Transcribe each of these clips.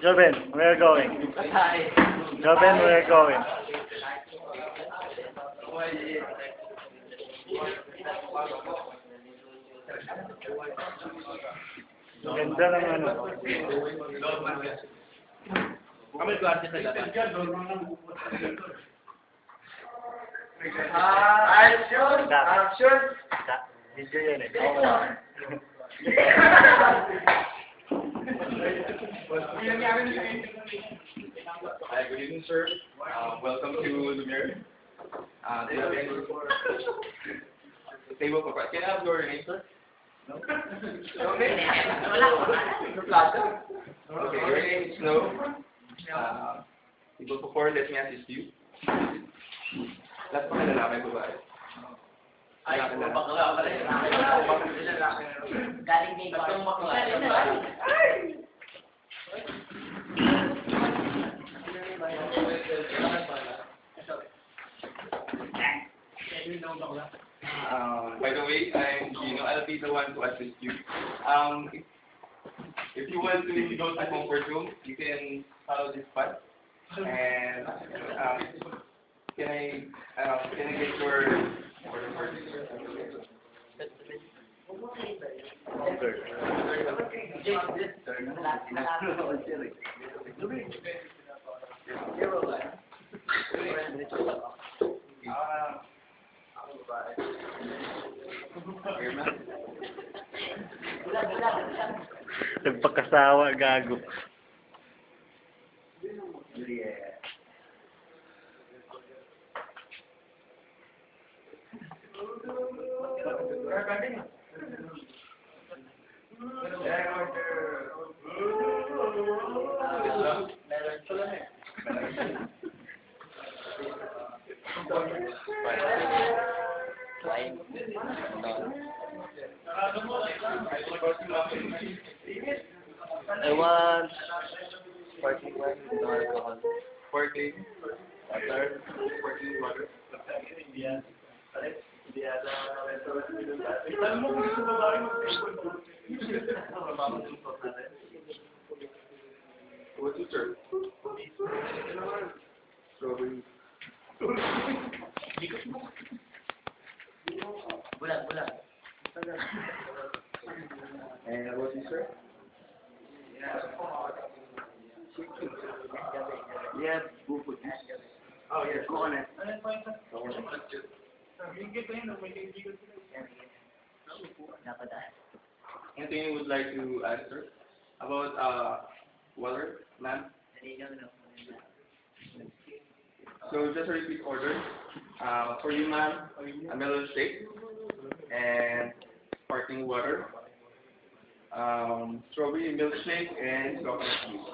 Joven, we're going. Joven, we're going. Ganda ng ano. Kami klase sa lahat. Action! Action! Video yan eh. Hi, good evening, sir. Welcome to Lumiere. Do you have any table for Can I have your name, sir? No? Okay. Okay, your name is Snow. Table for 4, let me assist you. Lahat pa lalaki, babae. Ay, bakla pala yun. Galing din ba? By the way, I'm Gino. I'll be the one to assist you. If you want to go to comfort room, you can follow this path. And can I get your order for this? Nagpakasawa, gago. I want sparkling wine with no alcohol. Sparkling water. Sparkling water. What's your serve? Strawberry. Bulag. And what's your serve? Yes, buko juice. Oh, yes. Coconut. Anything you would like to add, sir? About water, ma'am? So just a repeat order. For you, ma'am, a melon shake and sparkling water, strawberry milkshake and coconut juice.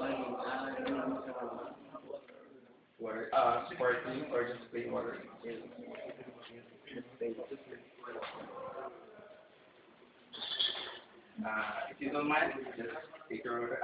Water, sparkling or just plain water. If you don't mind, just take your order.